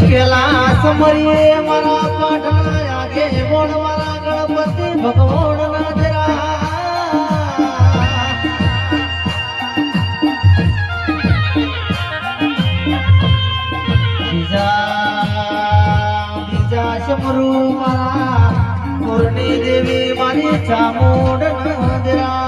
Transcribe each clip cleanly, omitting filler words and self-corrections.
કેલા સમરીએ મારા પાટણા આગે મોણ મારા ગણપતિ ભગવાન ના જરા બીજા સમરુ મારા પૂર્ણી દેવી મારી ચામુંડ ના જરા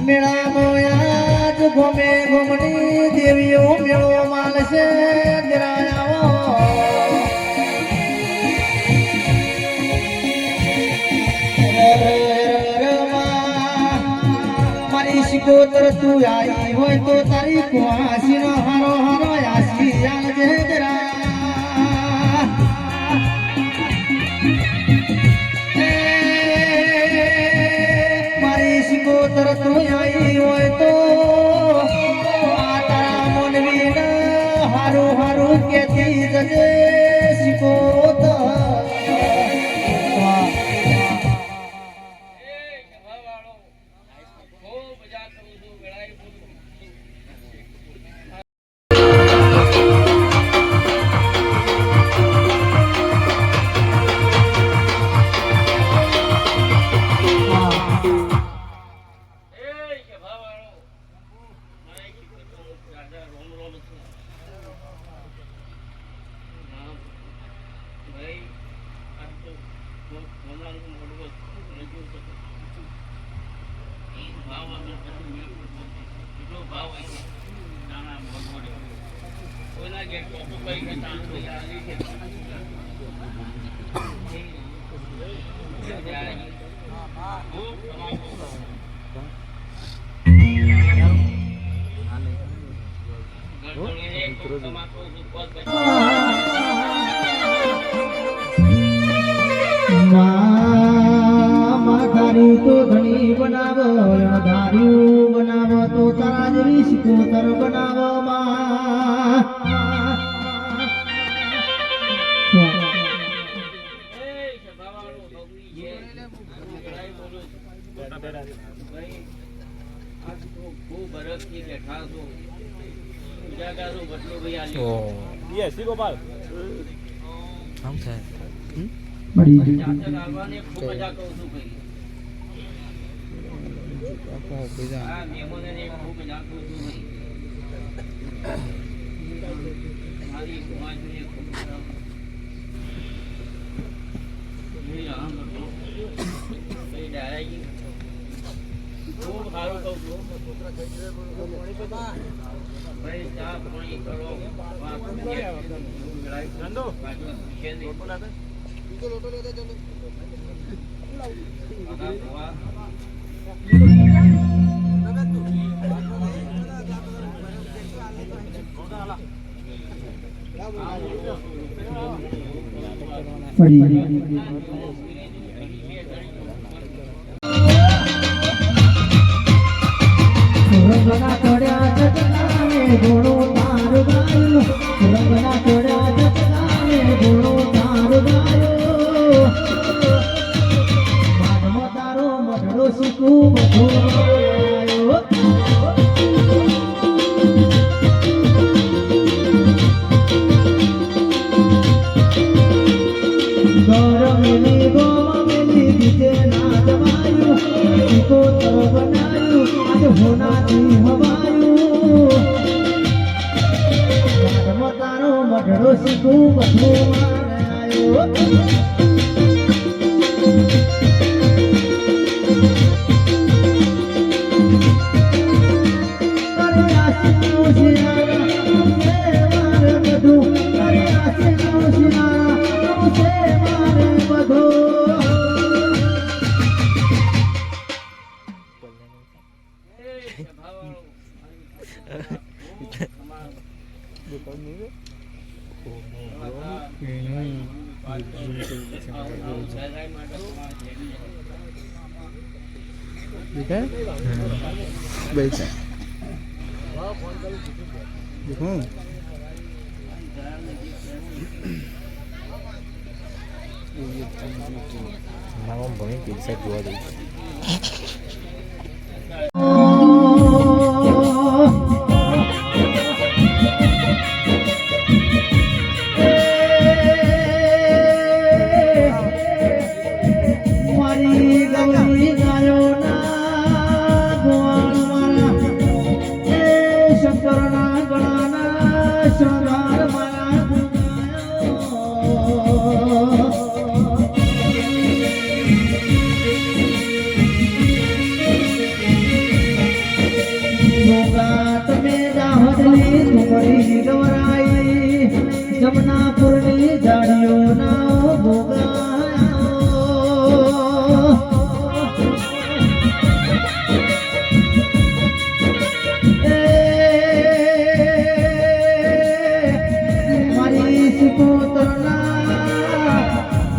મેળા મોયા ઘોમે ઘોમની દેવીઓ મેળો માલશે જરાયાઓ મારી શિકોતર તું આવી હોય તો તારી કુવાસી નો હારો હારો આસી આવજે જરા શિકોતર તું આવી હોય તો આ તારા મનવી ના હારું હારું કેતી જજે શિકોતર ધાર્યું તો ધણી બનાવો ધાર્યું બનાવો તો તારા જેવી શિકોતર બનાવો ગોપાલ ખૂબ સારું કહું છું ભાઈ ચા પાણી કરો રંગના ચોડ્યા જગનાને ઘોડો તારું ગાયું રંગના ચોડ્યા જગનાને ઘોડો તારું ગાયું માનવો તારો મઢડો શીખું બધું ગૌરમેલી ગોમેલી દીધે ના જવાયું શીખો તર બનાયું આજે હોનાથી હવાયું તારો મઢડો શીખું બધું મારાયો Mang ભણી પૈસા જોવા દઈ મારી ગૌરી ગાયો ના ગોવાળ મારા એ શંકરના ગળાના શૃંગાર મારા ગોગા તમે દાહોદની ઠુમરી ગવરાઈ જમનાપુરની જાડીઓ ના ગોગા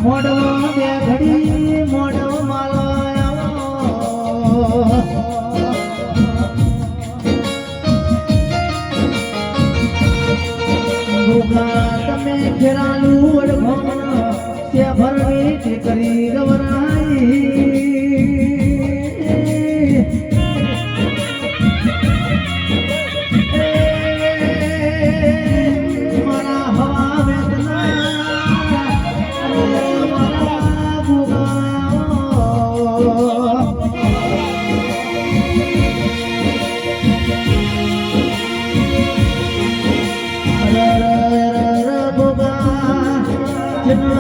મોડો બે ઘડી મોડો માલો ગોગા તમે ખેરાલું વડભણ તે ભરવી ઠીકરી ગવરાઈ મારા હવા વેદના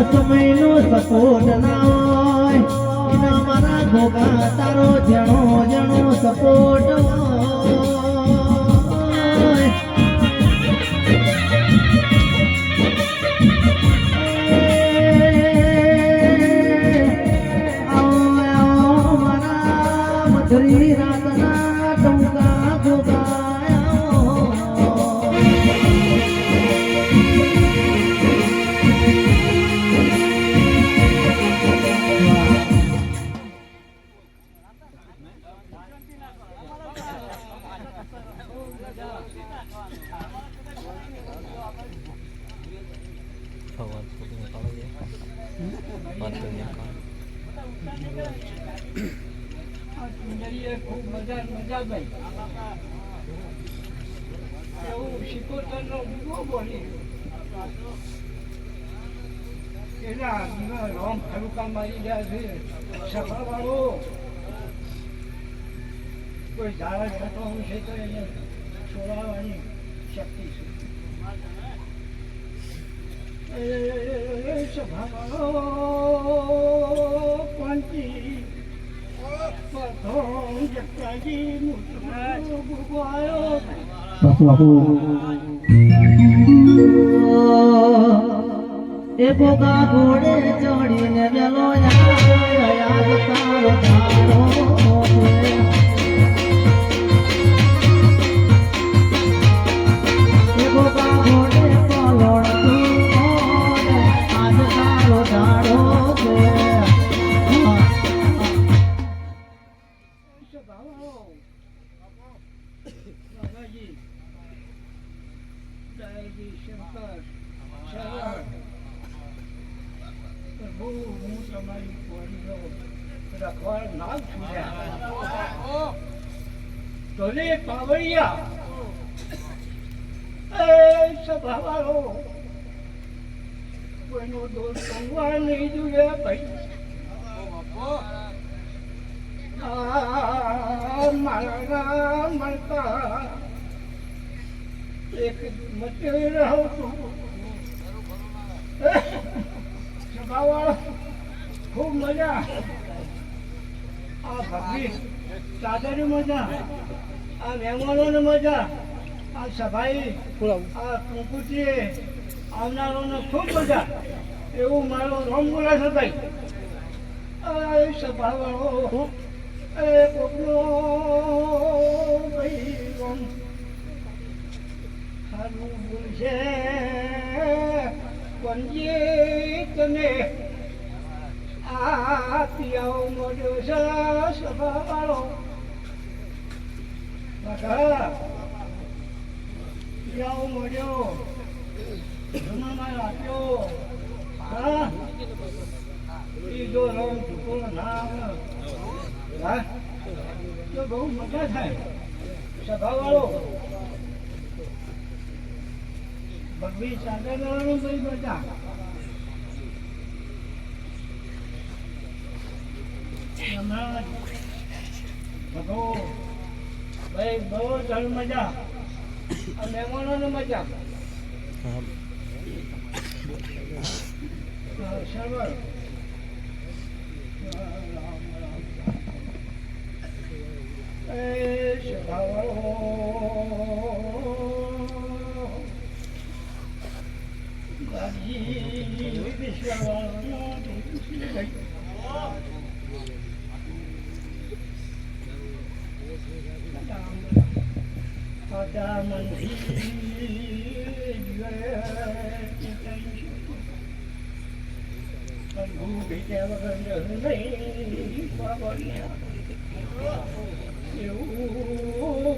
સમયનો સપોર્ટ ના હોય એના મારા ગોગા તારો જણો જણો સપોર્ટ હોય આવો મારા મધુરી રાતના ટૂંકા ગોગા ખૂબ મજા ભાઈ એવું શિકોતરનો દીવો બોલી એના રોમ ખડુકા મારી ગયા છે સફા વાળો કોઈ ઝાડ થતો છે તો એને છોડાવવાની શક્તિ છે સભા વાળો પંચી એ ગોગા ઘોડે ચડીને વેલો યાદ તારો તારો એ ગોગા ઘોડે પલોડ આજ તારો તારો છે કોઈનો દોષ સંગવા નહીં જોઈએ ભાઈ મારા મળતા એક મચી રહું છું સભાવાળો ખૂબ મજા આ ભગવી ચાદરી મજા આ મહેમાનોને મજા આ સભાઈ આ કુકુટીએ આવનારોને ખૂબ મજા એવું મારો રોમ બોલા છે ભાઈ સભાવાળો એ કોકનો ભાઈ રોમ મારું બોલશે પંજી તને આ પિયાઓ મોડ્યો છે સભા વાળો પિયાઓ મોડ્યો જમામાં આપ્યો હા એ જો રંગ ચૂકો ના આવે હા તો બહુ મજા થાય સભા વાળો ભગવી ચાદર વાળો બહુ મજા હમણાં ભગો ભાઈ બહુ જળ મજા આ મહેમાનોને મજા સર્વર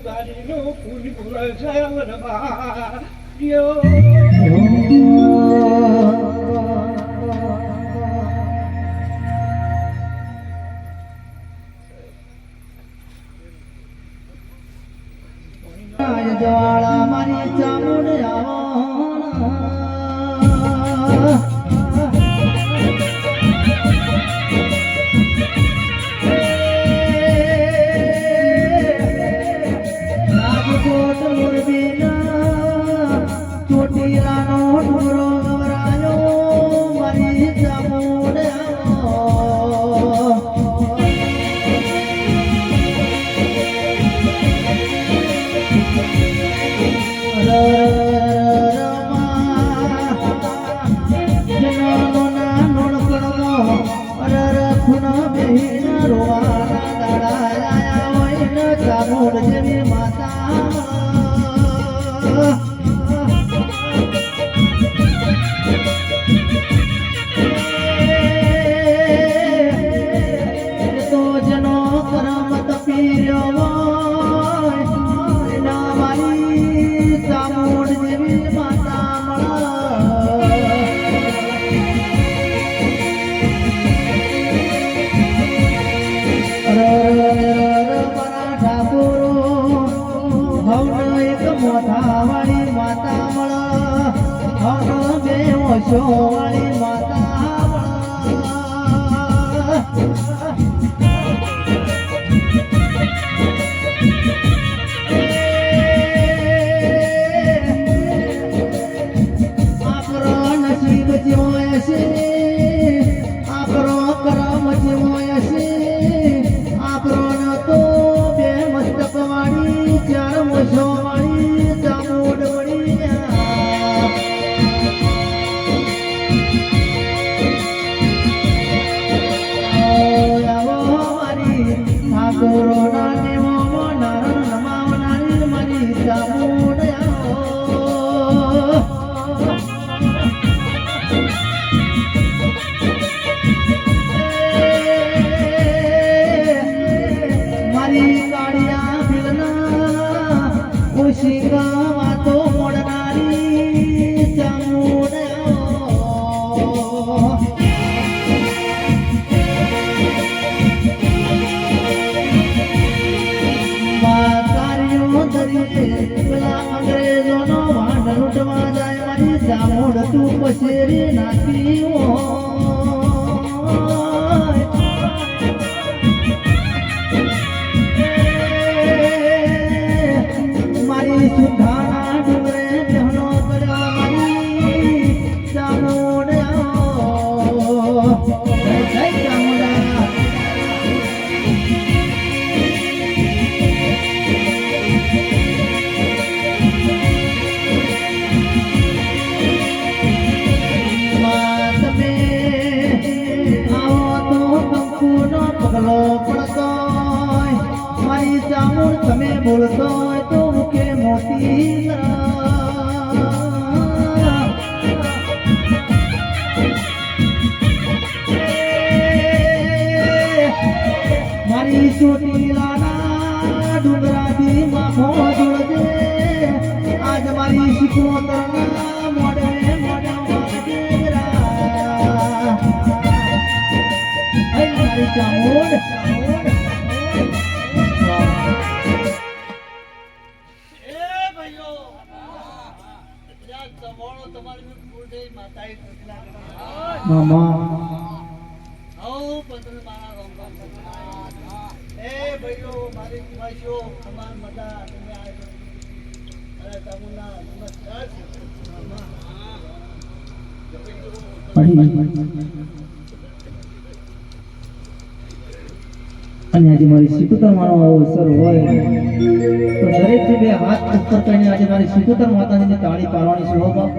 ગાડીનું પૂરી પૂરા જ્વાળા મારી ચામુંડ રાજકોટ મોરબીના ચોટીલાનો ડુંગરો ગવરાયો મારી ચામુંડ મોથાવાળી માતા મળ બે ઓછોવાળી માતા આપરો નસીબ જેવો હશે આપરો કરમ જેવો હશે આપરો ન તો બે મસ્તક વાળી ચાર મોછો વાતો મોડનારી ચામુંડ કાર્યો ધરીએ પેલા અંગ્રેજોનો વાંઢ લૂંટવા જાય મારી ચામુંડ તું પછેરી નાખી સુધાણા ડુંગરે જહનો કર્યા મારી ચામુંડ જય ચામુંડા તમે આવો તો કંકુનો પગલો પડતો મારી ચામુંડ તમે બોલતો તો કે મોતી ચોટીલાના ડુંગરાથી માખો જોડજે આજ મારી શિકોતરના મોડે મોડે વાગેરા હે મારી ચામુંડ મામા અને આજે મારી શિકોતર માનો અવસર હોય તો દરેક બે હાથ ઉપર કરીને આજે મારી શિકોતર માતાજીને તાળી પાડવાની છે હો બાપ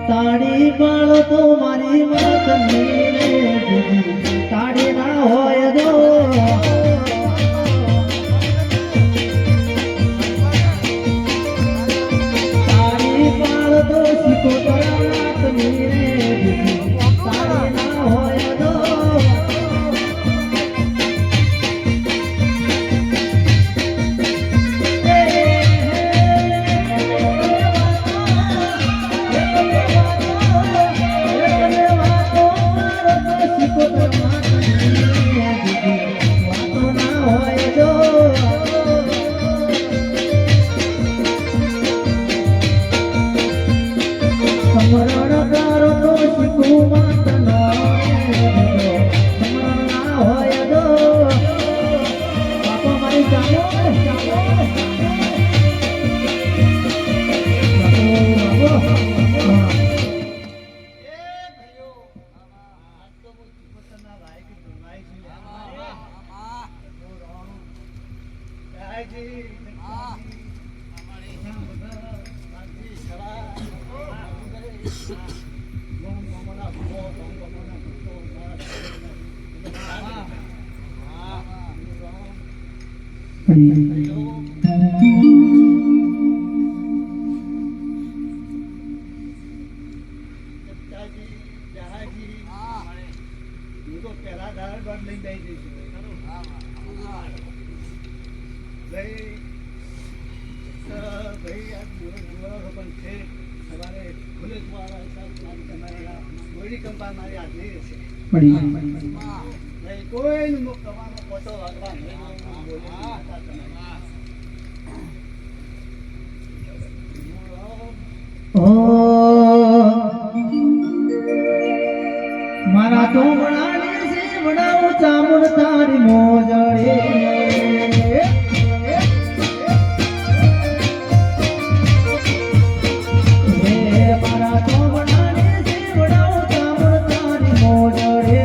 તાળી પાડો તો મારી માતની તાળી ના હોય દો તાળી પાડો તો શિકોતર માતની તાળી ના હોય દો મારા તો વડાને છે વડાઓ ચામુંડ તારી મોજડે મારા તો વડાને છે વડાઓ ચામુંડ તારી મોજડે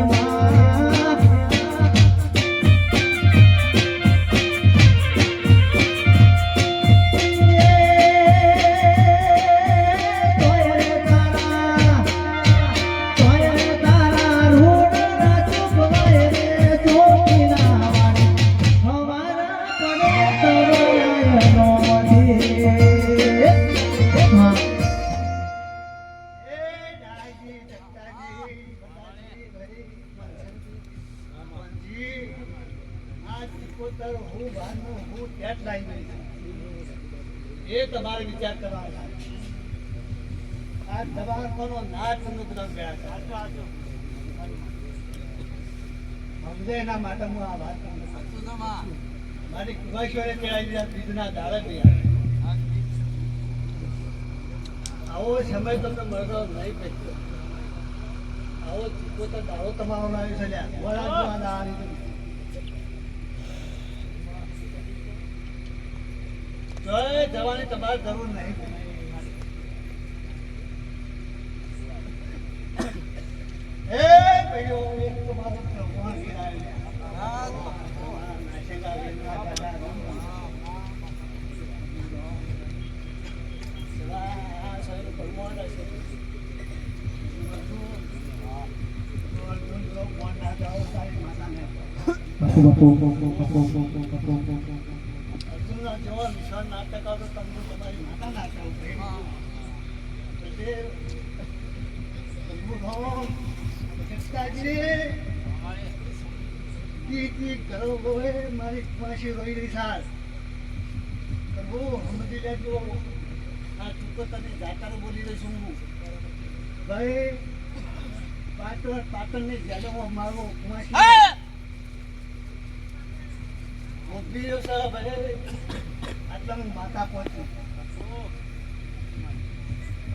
એ તમારે વિચાર કરવાનો આ દબાણ કોનો નાચ નું ગ્રહ ગયા સમજે એના માટે હું આ વાત મારી કુવાશોરે કહેવાય દીધા બીજના દાડે બી આવો સમય તમને મળતો નહીં પડતો આવો પોતા દાડો તમારો લાવી છે જવાની તમારે જરૂર નહીં હે ભાઈઓ એક તો મારો ભગવાન જેવો નિશાન નાટક આવતો તમને તમારી માતા નાટક ઈ ઘરો ગોએ મારી પાછી રોઈ રહી સાર કરવો સમજી લેજો આ તું તો તને જાકારો બોલી રહી છું હું ભાઈ પાટણની જેલમાં મારો કુમાસી મોકલી રહ્યો છે ભાઈ આટલા હું માતા પહોંચું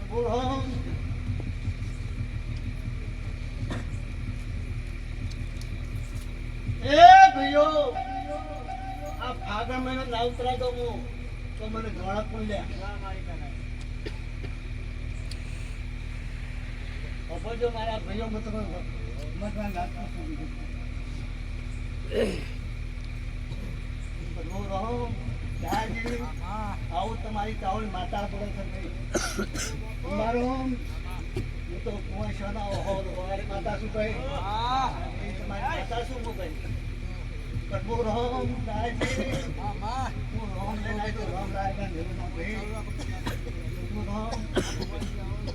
બોલો એ ભાઈઓ આ ફાગણ મહિનો ના ઉતરા દો હું તો મને ધોળા પુલ્યા અપરજો મારા ભાઈઓ મત મતમાં નાખું રહો જાજી આવું તમારી કાવળ માતા પડે છે ભાઈ મારો હું તો કુવાશના ઓહરી માતા શું ભાઈ તમારી માતા શું ભાઈ કરવો રામ રાજી હું રામ લઈને આવ્યો રામ રાયના દેવનો ભાઈ રામ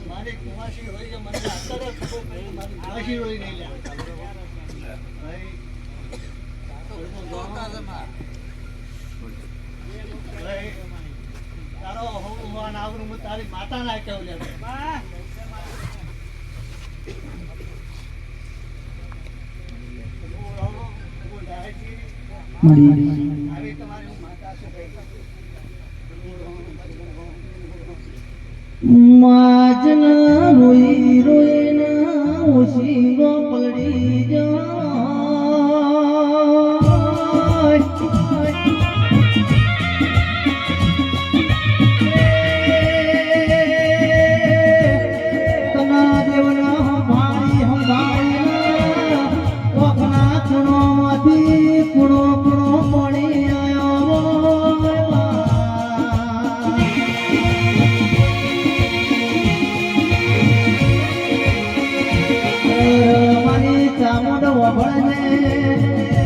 મારી કુવાશી હોય છે મને અત્યારે ખબર પડી મારી કુવાશી હોય નહીં લ્યા ભાઈ તારો હોવાન આવરું હું તારી માતા ના કેવું લે આવી તમારી માતા શું માજન રોઈ રોઈના ઓશીગો પલડી જાય તના દેવના હંભાળી કોકના ખૂણોમાંથી ખૂણો મળી મારી ચામુંડ વભળને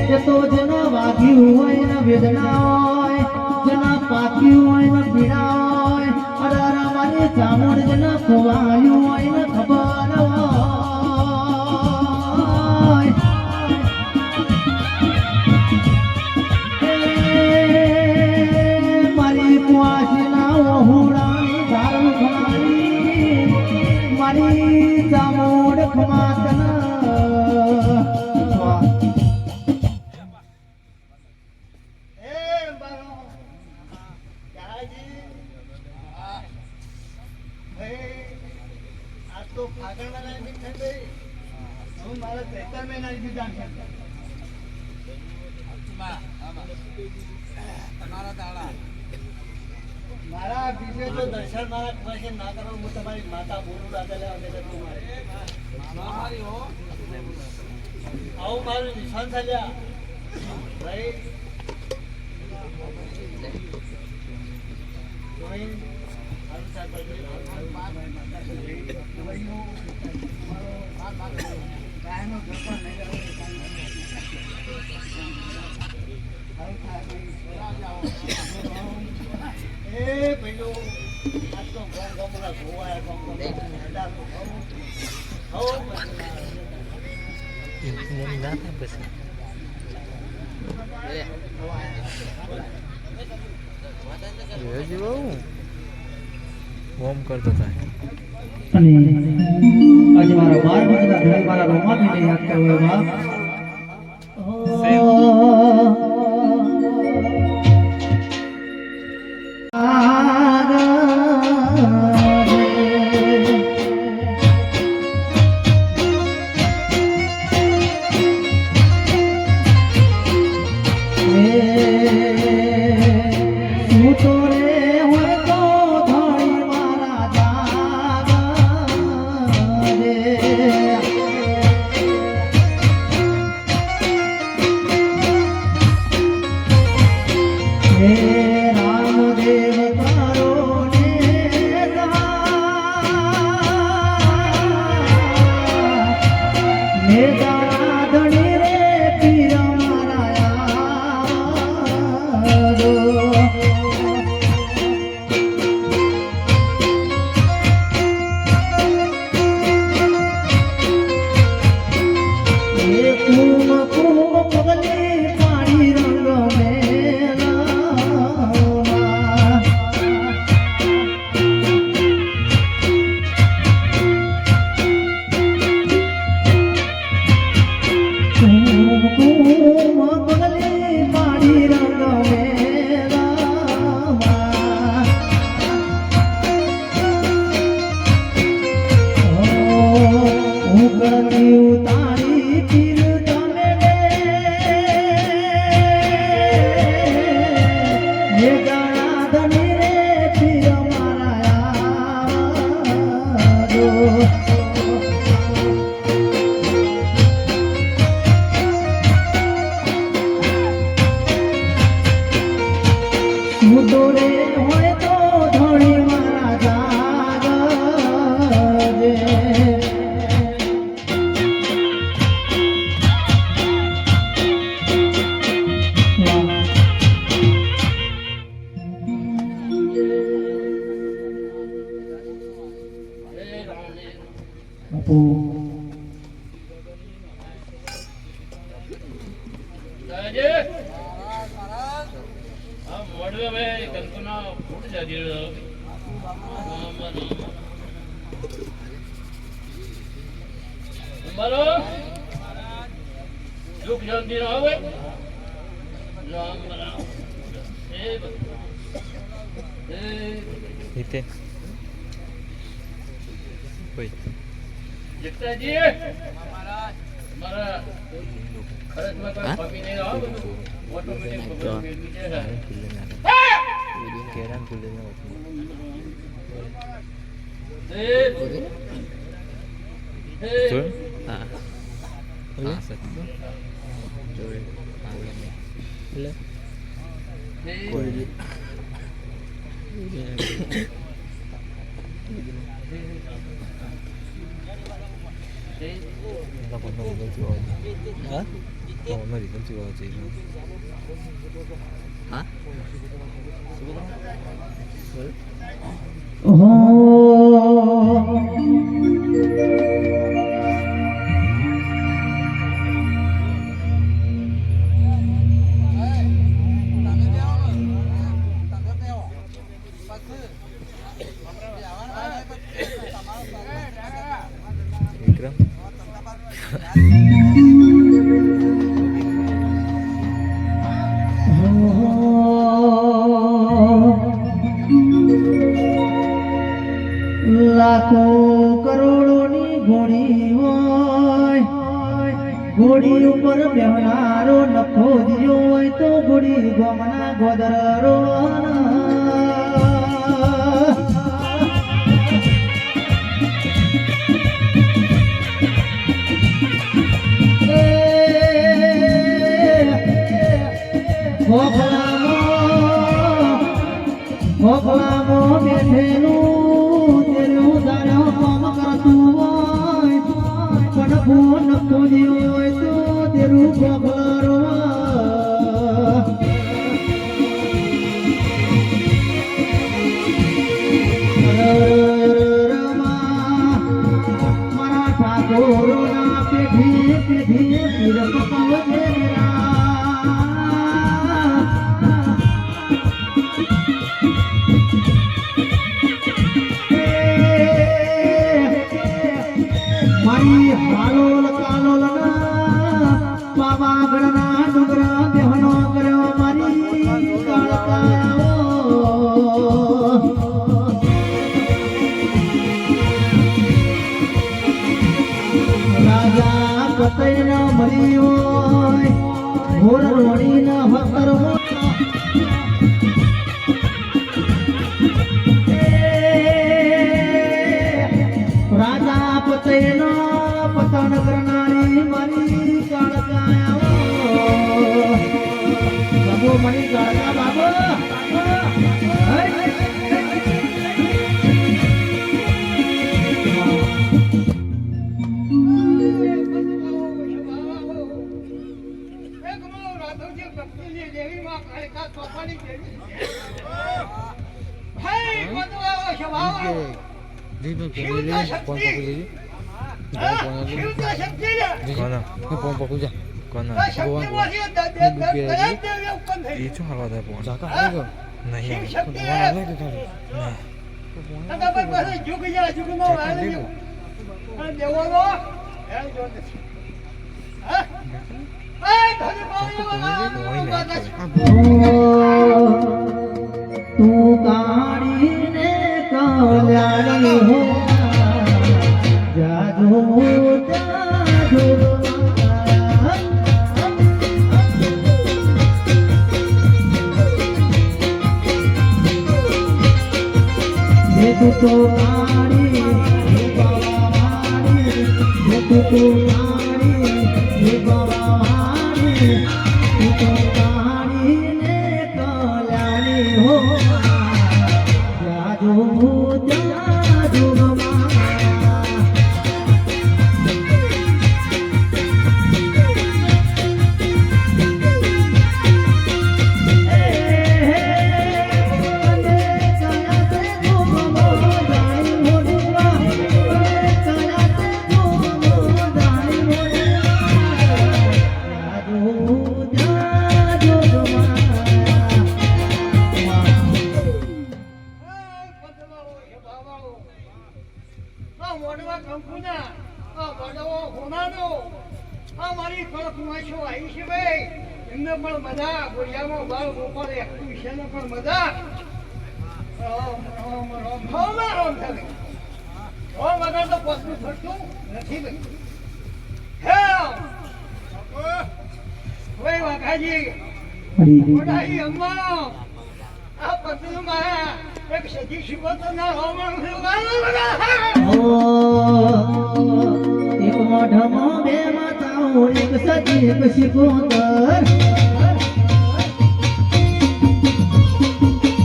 એ તો જેના વાગ્યું હોય ને વેદના હોય જેના પાક્યું હોય ને પીડા હોય અરે મારી ચામુંડ જેના ખોવાયું હોય ને ખબર હોય મારી કુવાસીના ઓહુડાની ધારણ ખમારી મારી ચામુંડ ખમાતના મારા બીજે તો દર્શન મારા પાસે ના કરો હું તમારી માતા બોલું રાજા લેવા દે તમારે આવું મારું નિશાન થયા ભાઈ જોઈ હારું સાહેબ ગાયનો ઘર નહીં એ ભાઈઓ આજ તો ગમલા ધોવાય ના થાય પછી ઓમ કરતો થાય અને આજે મારા 12 વર્ષના ઘરે મારા રોમા ભીને યાદ કર્યો બાપ બાપુ રીતે કોઈ જગતાજી મારા ખરચમાં કોઈ કોપી નહીં આવો બધું ઓટોમેટિક ખબર મેળવી છે કેરાન ખુલે ના જોડ હા હા સર જોડ એટલે કોઈ Nó còn nồng hơn chưa? Hả? Còn nó gì cũng chưa chị nữa. Hả? Ikram. લાખો કરોડોની ઘોડી હોય ઘોડી ઉપર બેહનારો નખો દિયો હોય તો ઘોડી ગમના ગોદરરો ભોગલામો બેઠેલું તેરું દાડો કામ કરતું હોય પણ ફોન ખોલ્યો હોય તો તેરું ભોગલારો મારા ઠાકોરોના પેઢી પેઢી પીર પકાવજે હાલોલ કાલોલ ના પાવાગઢ ના ડુંગરા બેહનો કર્યો મારી કાળકાઓ રાજા પતઈ ન મરી હોય ઘોર રોડી ન હતર રાજા પતઈ નો પતન કરનારી મારી કાળકાયા બાબો મારી કાળકા બાબો Dito pumili, pon pumili. Kono, pon pumili. Kono, buang buang. Itu kalau ada pon. Jaka ada. Nahi. Buang ada tu tadi. Nah. Ada apa juga ya juga mau ada yuk. Ada dewa. Hah? Tadi mau તું કાઢીને કલ્યાણી હો જાજો જાજો હે તું તો કાઢી હે બાબા મારી હે તું તો કાઢી હે બાબા મારી તું તો કાઢીને કલ્યાણી હો જાજો જાજો આ મોડવા કંકુના આ મોડવો હોનાનો આ મારી પણ કુમાશો આવી છે ભાઈ એમને પણ મજા ગોળિયામાં બાળ ગોપાલ એકલું છે ને પણ મજા રામ રામ રામ રામ રામ થાય રામ વગર તો પસલું થતું નથી ભાઈ હે ભાઈ વાઘાજી મોટાઈ અમ્મા આ પતલું મારા એક સજી શિકોતર ના રોમણ એક મોઢમાં બે માતાઓ એક સજી એક શિકોતર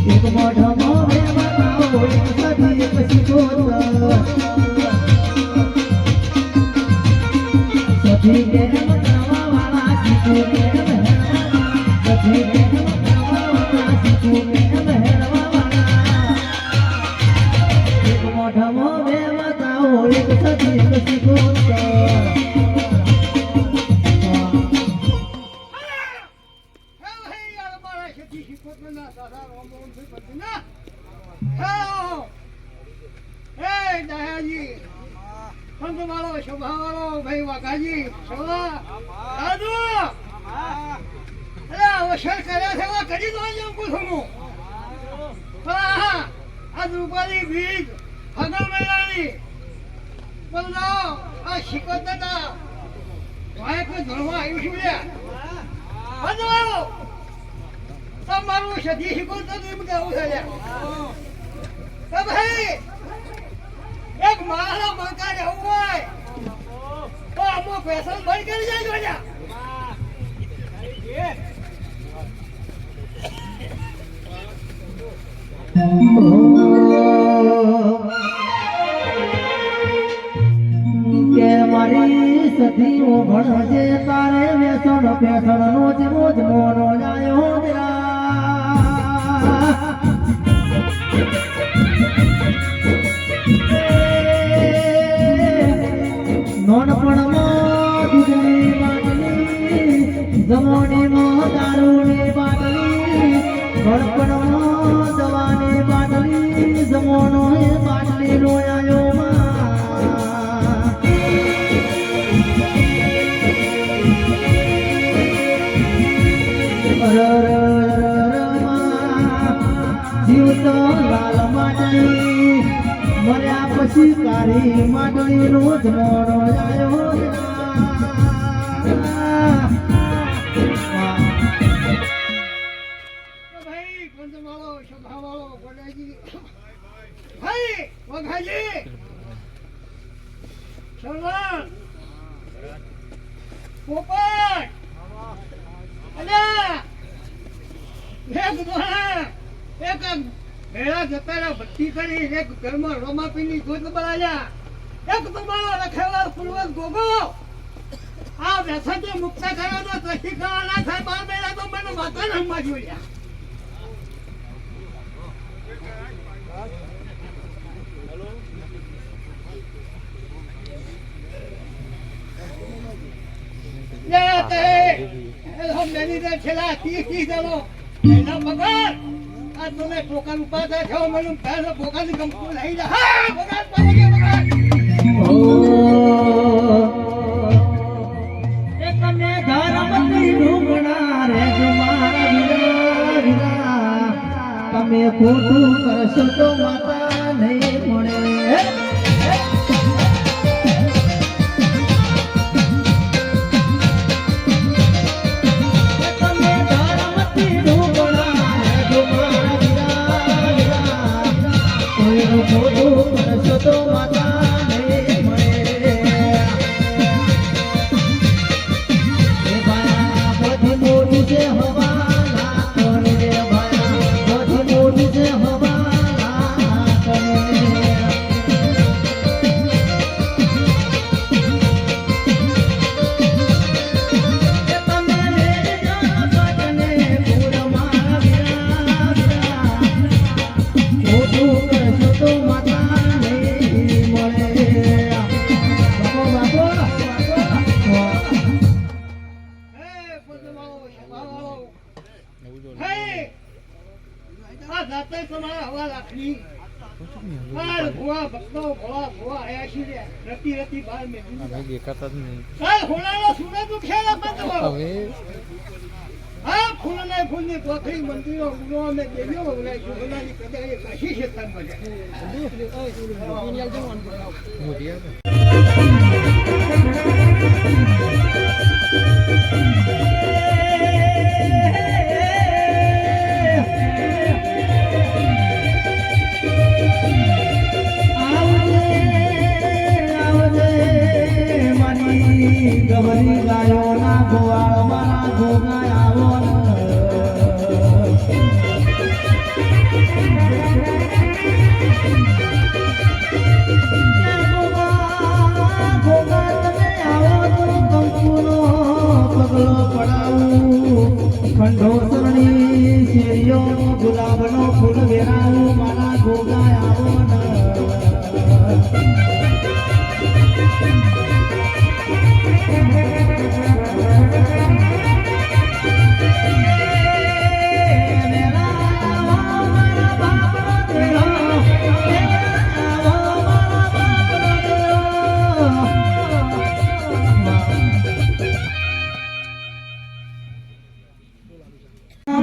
એક મોઢમાં બે માતાઓ એક સજી એક શિકોતર સજી કે મતવા વાળા શિકો કે મહેરવા સજી કે મતવા વાળા શિકો કે મહેરવા મોઢમાં બે માતાઓ એક સજી એક શિકોતર ભાઈ વાઘાજી સવા દાદુ અવસર કર્યા છે કરી દો એમ પૂછું આ રૂપાલી બીજ હગલ મહિનાની બોલો આ શિકોતરના ભાઈ કોઈ ધર્મમાં આવ્યું છું તમારું સજી શિકોતર એમ કેવું છે ભાઈ એક મારા મકાન એવું હોય તો અમુક વ્યસન બંધ કરી જાય જોયા કે મારી સખીઓ ભણજે તારે વ્યસન પેસણ નો જ રોજ મોનો જાયો નોનપણમાં દૂધની બાટલી જમોનીમાં દારૂની બાટલી ગણપણમાં દવાની બાટલી જમોનો એ બાટલી રોયાયો જીવતો લાલ માટલી મર્યા પછી કાળી માટલી નો જમોનો જાયો ભાઈ પંચમાળો સભાવાળો ગોડાજી ભાઈ વઘાજી સરવાન પોપટ અલ્યા એક દોહા એક ભેળા જતા ભટ્ટી કરી એક ઘરમાં રોમાપીની દૂધ બનાવ્યા એક તમારો રખેવાળ પૂર્વજ ગોગો આ વ્યસનથી મુક્ત કરવાનો તસી કરવાના થાય 12 મહિના તો મને માતા નામમાં જોડ્યા છેલ્લા 30 જણો એના પગાર આ તમે ટોકન ઉપાધા છો મને પહેલો ભોગાની કંપની લઈ જા હા ભોગાન પાડે ભોગાન એ તમે ધર્મથી ઢૂંગણા રે મારા વીરા વીરા તમે ખોટું કરશો તો માતા નહીં મળે તો માતા નહીં મળે એ ભાયા બધી મોટી છે હવા ના કરે ભાયા બધી મોટી છે હવા ના કરે તમે લેજો પાટને પૂર મારા વીરા ખોટું કરશો તો માતા હાલ ભુવા ભક્તો ભોળા ભુવા આયા છે રે રતી રતી બાર મે હવે દેખાતા જ નહીં હાલ હોનાનો સુને તો ખેલા બંધ હવે હા ફૂલના ફૂલની પોખરી મંદિરો ગુનો અમે દેવ્યો બોલાય છે હોનાની કદાય કાશી છે તન બજે મોટી ગવરી ગાયો ના ગોવાળ મારા ગોગા આવો ગોગા તમે આવો તો કંકુનો પગલો પડાવું ખંડો સરણી શેરીઓ ગુલાબનો ફૂલ વેરાવું મારા ગોગા આવો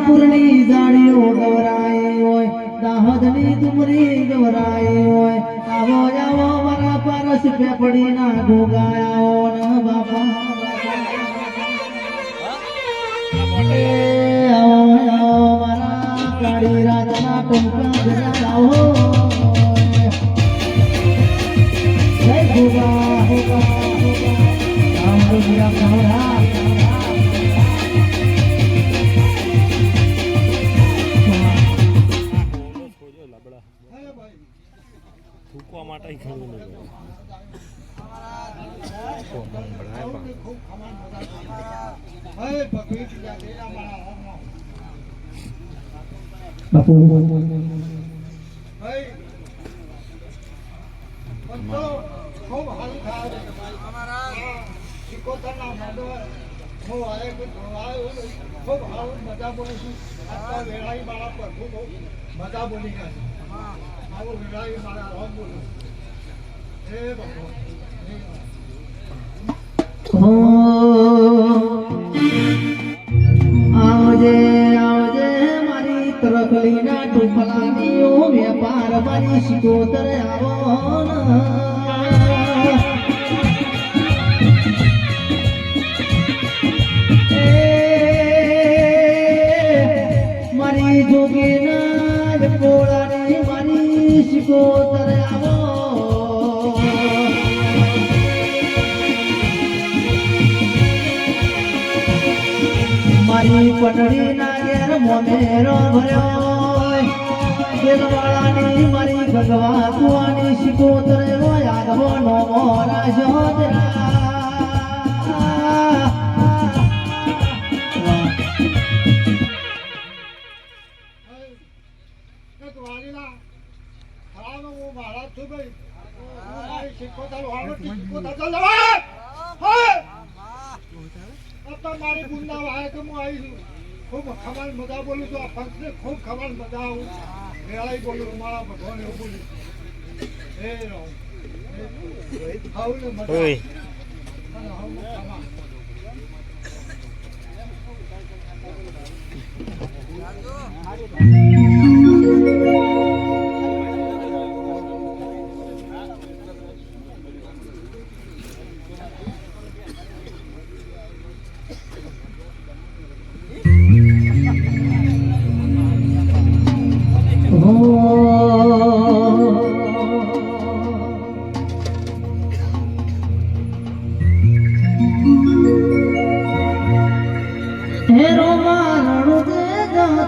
પૂર્ણી જાડીઓ ગવરાઈ હોય દાહોદની ડુમરી ગવરાઈ હોય આવો આવો મારા પરસ પેપડી ના ગોગાયાઓ ન બાપા આવો આવો મારા કાળી રાતના ટોકા જલાવો જય ગોગા હોગા રામ રૂપિયા કહરા થૂકવા માટે ખરું નહીં ખૂબ ખમાન બધા હે ભગવી જા દેરા મારા હોમો બાપુ હે બંધો ખૂબ હાલ ખાવ અમારા શિકોતરના મંડો હું આલે કે આયો ખૂબ હાલ મજા બોલું છું આ વેળાઈ મારા પર ખૂબ મજા બોલી ગયા આવો વેળાઈ મારા હોમ બોલું હે ભગવાન આવજે આવજે મારી તરકલીના ટુકલાની ઓ વેપાર મારી શિકોતર આવો મારી જોગીના પોળાની મારી શિકોતર આવો મારી પટડી ના ઘેર મોમેરો ભર્યો દિલવાળાની મારી ભગવા કુવાની શિકોતર એવો યાદવો નો મોરા શોધરા એક વાલીના ખાવાનો હું મહારાજ છું ભાઈ મારી શિકોતર વાળો શિકોતર ચલાવે હે તો મારી બુંદા વાય કે હું આવી છું ખૂબ ખબર મજા બોલું છું આ પંચને ખૂબ ખબર મજા આવું વેળાઈ બોલું મારા ભગવાન એવું બોલું હે રામ આવું ને મજા ઓય અને આવું ખમા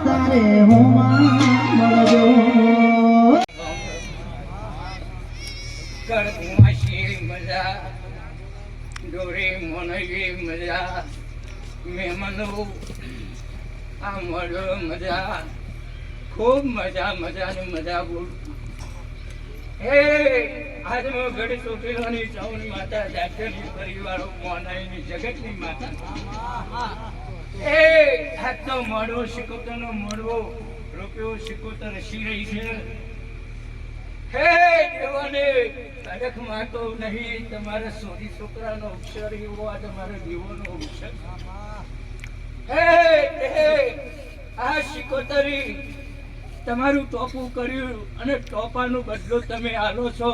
તારે કડકુમાશી મજા દોરે મોનવી મજા મહેમાનો આ મળો મજા ખૂબ મજા મજાની મજા બોલ હે આજ હું ઘડી છોકરીઓની ચાવની માતા જાતની પરિવારો મોનાઈની જગતની માતા એ આ તો મળવો શિકોતરનો મળવો રૂપિયો શિકોતર શી રહી છે અને કડક માતો નહીં, તમારા સોરી છોકરાનો અક્ષર એવો આ તમારા દેવોનો અક્ષર. આ શિકોતરી તમારું ટોપું કર્યું અને ટોપાનો બદલો તમે આલો છો,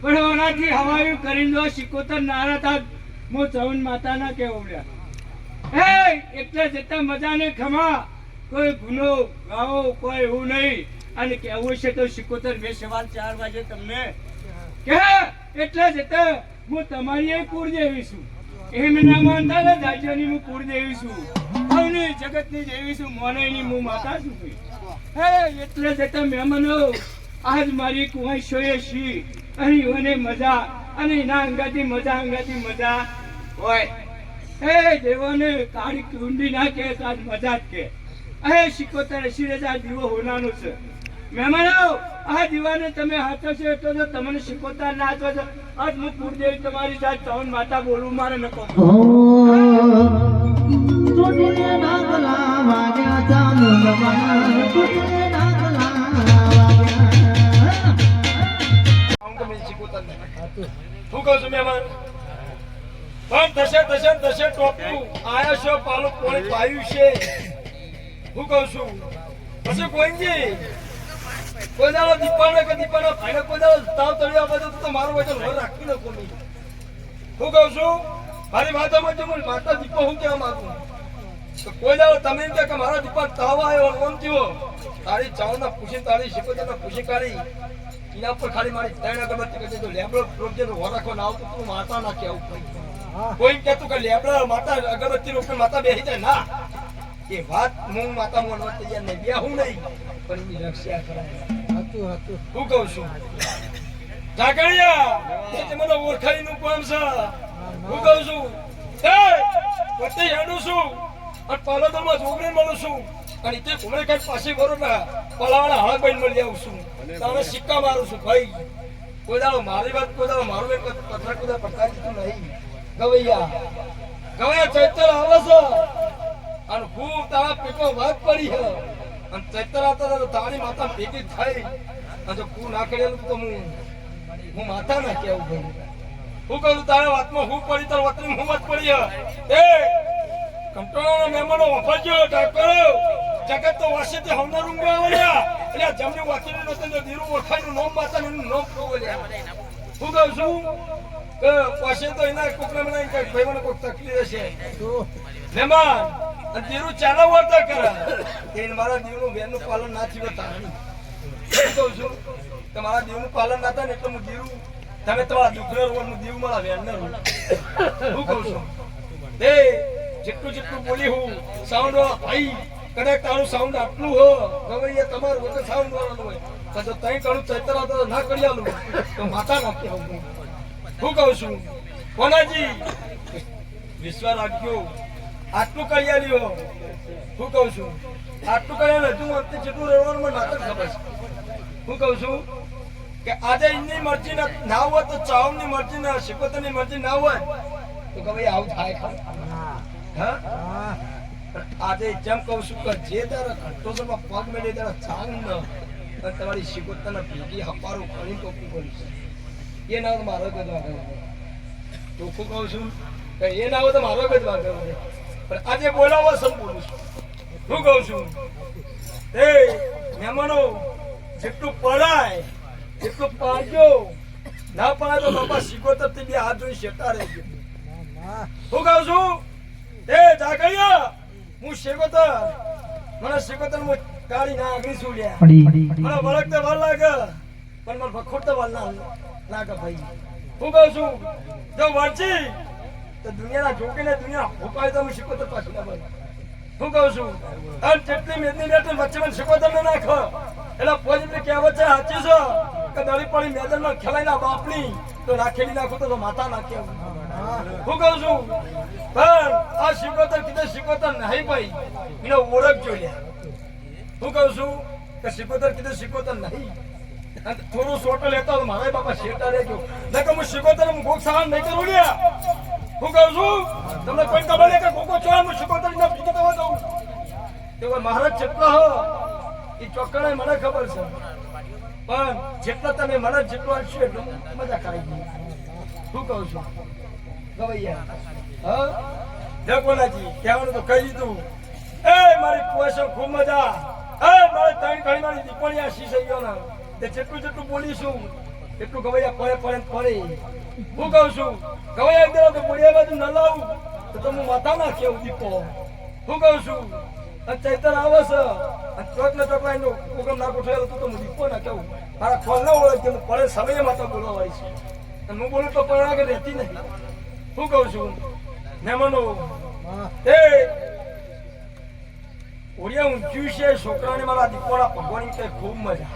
પણ ઓનાથી હવાયું કરી દો. શિકોતર નારા હતા હું ચવન માતાના કેવડ્યા એટલે જતા મજાને ખમા, કોઈ ગુનો ગાવો કોઈ એવું નહીં. અને કેવું છે તો શિકોતર બે સવાર 4 વાગે તમને કે એટલે જતા હું તમારી એ કુળદેવી છું. એમ ના માનતા ને દાજ્યની હું કુળદેવી છું, અવની જગતની દેવી છું, મોનઈની હું માતા છું. એટલે જતા મહેમાનો આજ મારી કુંવાઈશોએ છી અને મને મજા અને એના અંગાથી મજા હોય. દેવોને કાળી કુંડી ના કે આજ મજા જ કે. શિકોતર શિરેજા દીવો હોનાનો છે. મહેમાનો આ દીવાને તમે હાથો છો એટલે તો તમને શિકોતર ના હાથો છો. આજ હું કુળદેવી તમારી સાથે ચવન માતા બોલું, મારે નકો. ચૂંટણી ડાકલા વાગ્યા ચામુંડમાના, ચૂંટણી ડાકલા વાગ્યા. શું કહું છું મહેમાન? પણ થશે ટોપ્યું આયા છો, પાલું કોણી પાયું છે. હું કહું છું પછી કોઈજી કોઈ દાડો દીપાનો ભાઈને કોઈ દાડો તાવ તળ્યા બધું તો મારું વચન હોય રાખી નાખો નહીં. હું કહું છું મારી માતામાં જો માતા દીપો હું કહેવા માંગુ તો કોઈ દાડો તમે એમ કે મારા દીપા તાવ આવ્યો ઓમ થયો, તારી ચાવના પૂછી તારી શિકોતરના પૂછી કાઢી એના પર ખાલી મારી 3 અગરબત્તી કરી તો લેબડો રોકજે તો વરાખો ના આવતું તું માતા ના કે આવું કોઈ કહેતું કે લેબડા માતા અગરબત્તી રોકે માતા બેસી જાય ના. એ વાત હું માતા મોનવા તૈયાર નહીં, બે હું નહીં પણ એની રક્ષા કરાય. હું કહું છું ઝાકળિયા એ મને ઓળખાઈનું કામ છે. હું કહું છું પોતે હેડું છું અને પાલોદરમાં છોકરી મળું છું અને તે ઘુમરે કઈ પાસે બરોબર પલાવાળા હાથ બહીને મળી આવું છું. તમે સિક્કા મારું છું ભાઈ. કોઈ દાડો મારી વાત કોઈ દાડો મારું એક પથરા કોઈ પટકાઈ દીધું નહીં. ગવૈયા ચૈતર આવે છે અને ખૂબ તારા પેટમાં વાત પડી છે અને ચૈતર આવતા તારી માતા ભેગી થઈ અને જો કુ ના કરેલું તો હું માતા ના કેવું ભાઈ. હું કહું તારા વાતમાં હું પડી તાર વાતની હું વાત પડી એ કંટ્રોલના મહેમાનો વફાજો ડાકરો જગત તો વાસીથી હમણાં રૂંગા આવ્યા એટલે જમણી વાસીનું નતું જો ધીરું ઓળખાયનું નામ માતાનું નામ બોલ્યા. હું કહું છું કે વાસી તો એના કોકને મને ભાઈ મને કોઈ તકલીફ હશે મહેમાન અને ધીરું ચાલો વર્તા કરે એને મારા દીવનું બેનનું પાલન ના થયું તારણ. હું કહું છું કે મારા દીવનું પાલન ના થાય ને એટલે હું દીવું તમે તમારા દુખરે રોવાનું દીવ મારા બેનને રો. હું કહું છું એ જેટલું બોલી હું સાઉન્ડ ભાઈ કદાચ તારું સાઉન્ડ આટલું હો હવે એ તમારું વગર સાઉન્ડ વાળાનું હોય તો તઈ તારું ચૈતર આવતો ના કરી આલું તો માતા નાખી આવું. હું કહું છું કોનાજી વિશ્વાસ રાખજો આટલું કરી આલ્યો. હું કહું છું આટલું કરી આલે તું અંતે જેટલું રહેવાનું મને નાટક ખબર છે. હું કહું છું કે આજે એની મરજી ના હોય તો ચાવની મરજી ના શિકોતરની મરજી ના હોય તો કે ભાઈ આવું થાય હા. આજે જેમ કહું છું કે જે તારા ઘંટોસરમાં પગ મેળે તારા ચાંગ ન તમારી શિકોતરના ભેગી હપારું કરીને ટોપી કરીશ એ ના હોય તો મારો ગજવા કરે. ચોખ્ખું કહું છું કે એ ના હોય તો મારો ગજવા કરે પણ આજે બોલાવો સમ બોલું છું. હું કહું છું એ મહેમાનો જેટલું પડાય એટલું પાડજો ના પડાય તો બાપા શિકોતર થી બે હાથ જોઈ શેટા રહેજો. હું કહું છું એ જાગળિયા હું શિકોતર મને શિકોતર હું કાઢી ના આગળ છું લ્યા મને વળગતે વાર લાગે પણ મને વખોડતે વાર ના લાગે ભાઈ. હું કહું છું જો વળચી તો દુનિયાના જોકીને દુનિયા ભોપાય તો હું શિકોતર પાછી ના બને. હું કહું છું અને જેટલી મેદની બેઠી વચ્ચે મને શિકોતર ને નાખો એટલે પોઝિટિવ કહેવત છે સાચી છે કે દળી પડી મેદાનમાં ખેલાઈના બાપની તો રાખેલી નાખો તો માતા નાખે. હું કહું છું પણ આ શિકોતર કીધે શિકોતર નહીં ભાઈ એને ઓળખજો લ્યા. હું કહું છું કે શિકોતર કીધે શિકોતર નહીં થોડું સોટો લેતા મારા બાપા શેટા રહેજો નકર હું શિકોતર ગોક સહન નહીં કરું લ્યા. હું કહું છું તમને કોઈ ખબર નહીં કે ગોકો ચોર હું શિકોતર ના પીકે દવા દઉં તો મહારાજ જેટલા હો એ ચોક્કસ મને ખબર છે. પણ જેટલા તમે મને જેટલું આપશો એટલું મજા કરાવી દઈએ. શું કહું છું ગવૈયા? હા જગોલાજી કહેવાનું તો કહી દીધું. એ મારી કુવાસો ખૂબ મજા. મારે ત્રણ ઘણી મારી દીપણિયા શીશાઈ ગયો ને તે જેટલું બોલીશું એટલું ગવૈયા પડે. હું કહું છું ગવૈયા એકદમ તો બોલિયા બાજુ ન લાવું તો હું માથા ના કેવું દીપો. હું કહું છું અને ચૈતર આવે છે અને ચોક ને ચોક એનો પ્રોગ્રામ ના ગોઠવેલો તો હું દીપો ના કેવું. મારા ખોલ ના ઓળખ કે હું પડે સમયે માતા બોલવા વાળી છું અને હું બોલું તો પણ આગળ રહેતી નહીં. હું કહું છું મહેમાનો એ ઓડિયા ઊંચ્યું છે છોકરાને મારા દીપોના ભગવાનની તે ખૂબ મજા.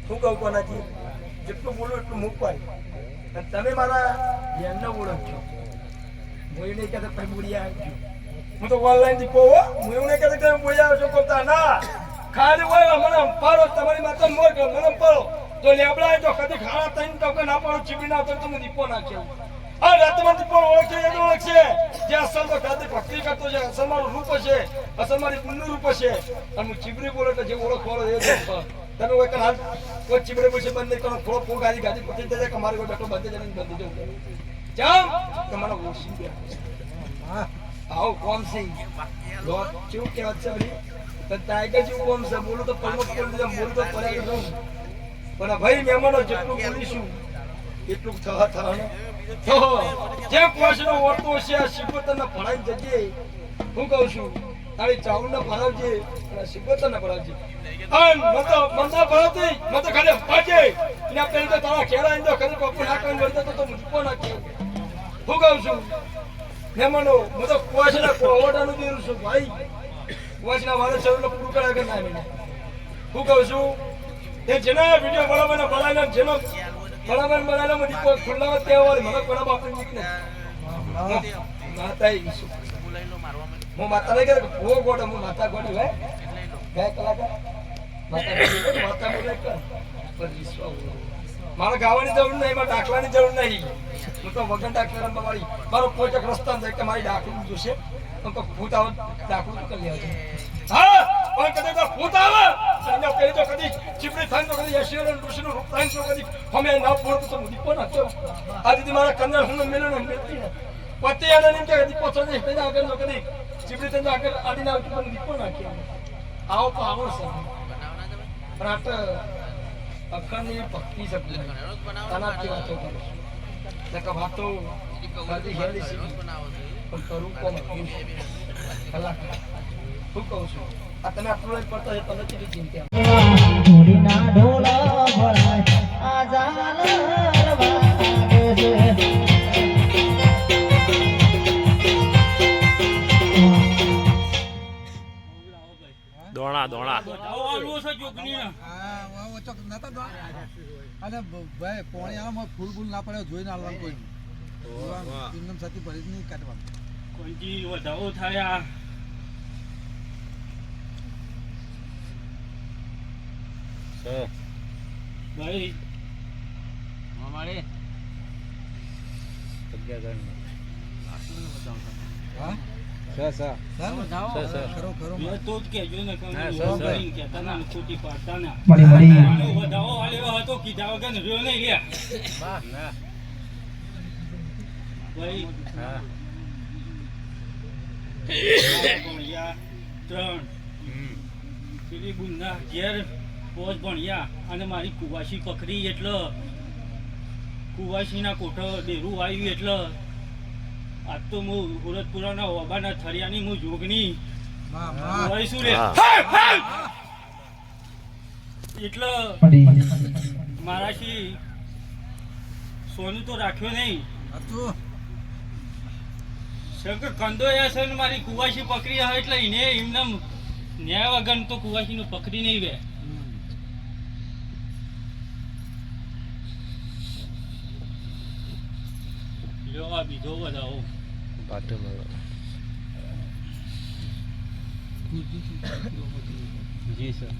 શું કહું કોનાથી જેટલું બોલું એટલું મૂકવાય. અને તમે મારા બેનને ઓળખજો. હું એવું નહીં કહેતો તમે બોલિયા આવજો. હું તો ઓનલાઈન દીપો હો. હું એવું નહીં કહેતો તમે બોલિયા આવશો કોતા ના. ખાલી હોય મને અંપારો તમારી માતા મોર ગયો મને અંપારો તો લેબડા તો કદી ખાણા તઈને તો ના પાડો ચીબડી ના તો તમે દીપો નાખ્યો. આ રાતમાં દીપો ઓળખે એ ઓળખશે જે અસલ તો ગાદી ભક્તિ કરતો છે. અસલ મારું રૂપ છે, અસલ મારી પુણ્યનું રૂપ છે. અને હું ચીબડી બોલે એટલે જે ઓળખવાળો એ તમે કોઈ કણ હાલ કોઈ ચીબડે પછી બંધ નહીં કરો. થોડો ફોન ગાડી પતી જાય કે મારી કોઈ બેઠો બંધ જઈને બંધ જવું જામ તમારો ઓછી ગયા. આવો કોમ છે લોટ કેવું કહેવત છે બધી તો ટાઈગર જેવું કોમ છે. બોલું તો પલમત કરી દીધા બોલું તો પડ્યા રહું. પણ ભાઈ મહેમાનો જેટલું બોલીશું એટલું થવાનું તો જે કોશનો ઓળતો છે આ શિકોતરના ભણાઈ જજે. હું કહું છું તારી ચાવલને ભણાવજે અને શિકોતરને ભણાવજે. અન મતો મંદા ભણાવતી મતો ખાલી પાજે ને આપણે તો તારા ખેડા ઇંદો ખાલી કોપ નાખવાનું વર્તો તો મુકો નાખ્યો. હું કહું છું મહેમાનો મતો કોશના કોવડાનું દેરું છું ભાઈ. કોશના વાળો શરૂ પૂરું કરા કે ના. હું કહું છું એ જેના વિડિયો બનાવીને જેનો બનાવેલા મને કોઈ ખુલ્લામાં તહેવાર મને કોના બાપને નીકળે માતા ઈસુ હું માતા નહીં કરે ભો ગોડો હું માતા ગોડી ભાઈ બે કલાકાર માતા બોલે કર પર ઈસુ મારા ગાવાની જરૂર નહીં, મારા દાખલાની જરૂર નહીં. હું તો વગર દાખલા મારી મારો પોચક રસ્તા જાય કે મારી દાખલું જોશે તો ભૂત આવે દાખલું કરી લેવા છે. હા પણ કદાચ ભૂત આવે તો પેલી તો કદી ચીપડી થાય તો કદી યશિયર ઋષિનું રૂપ થાય તો કદી અમે ના પૂરો તો દીપો નાખ્યો. આ દીદી મારા કન્યા હું મેળો ને મેળતી ને પતિ આને નહીં કે દીપો છો નહીં પેલા આગળ કદી ચીપડી તને આગળ આડીને આવતી પણ દીપો નાખ્યો. આવો તો આવો છે પણ આ અખંડની ભક્તિ છે તનાથી વાતો કરો એટલે વાતો બધી હેલી છે પણ કરું કોમ કલાક હું કહું છું આ તમે આટલું જ પડતો તમે કેટલી ચિંતા ધૂળીના ઢોલા ભરાય આ ઝાલર વાગે છે. દોણા અને ભાઈ પોણી આમાં ફૂલ ફૂલ ના પડે જોઈને હાલવાનું કોઈ એકદમ સતી ભરી જ નહીં કાઢવાનું. કોંજી વધાવો થાય ભાઈ અમારે મેં તો જ કહેજો ને કે તને ખોટી પાડતા ના વધાવો હાલ્યો હતો કીધા વગર રહ્યો નહીં લે ભાઈ ત્રણ પેલી બુંદા ઘેર પોચ ભણ્યા અને મારી કુવાસી પકડી એટલે કુવાસીના કોઠો ડેરું આવ્યું એટલે આજ તો હું હુરતપુરાના ઓબાના થરિયાની હું જોગની શું રે એટલે મારાથી સોનું તો રાખ્યો નહીં શંકર કંદો છે ને મારી કુવાસી પકડી આવે એટલે એને એમને ન્યાય વગર તો કુવાસી નું પકડી નહીં બે લ્યો આ બીજો બધાઓ જી સર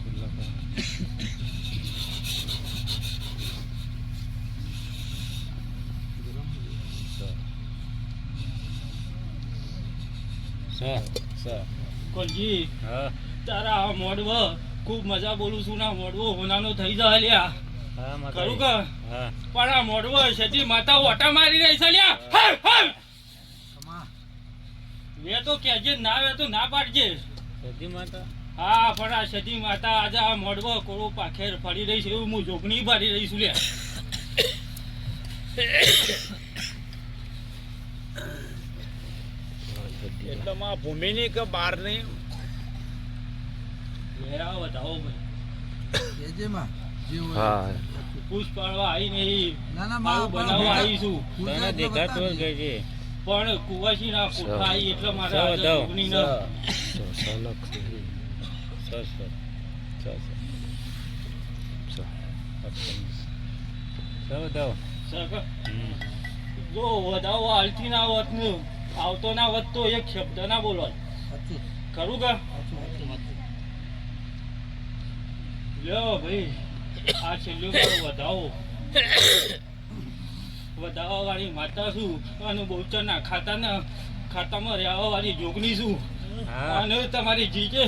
કોલજી તારા આ મોડવ ખૂબ મજા બોલું છું ના મોડવો હોનાનો થઈ જાય લ્યા ખરું કે પણ આ મોડવો સતી માતા ઓટા મારી રહી છે લ્યા વે તો કેજે ના વે તો ના પાડજે હા પણ આ સતી માતા આજે આ મોડવો કોળો પાખેર ફરી રહી છે એવું હું જોગણી ભરી રહી છું લ્યા એટલે માં ભૂમિની કે બહારની લેરા બતાવો ભાઈ કેજે માં જે હોય પૂછ પાડવા આવી નહીં ના ના મારું માં બનાવવા આવી છું તને દેખાતો પણ કુવાસી ના કોઠા આવી એટલે મારે આજે જોગણી ન જો વધાવો હાલથી ના હોત ને આવતો ના હોત તો એક શબ્દ ના બોલો ખરું કે લ્યો ભાઈ આ છેલ્લું વધાવો વધાવા વાળી માતા છું અને બહુચરના ખાતામાં રહેવા વાળી જોગણી છું અને તમારી જીજે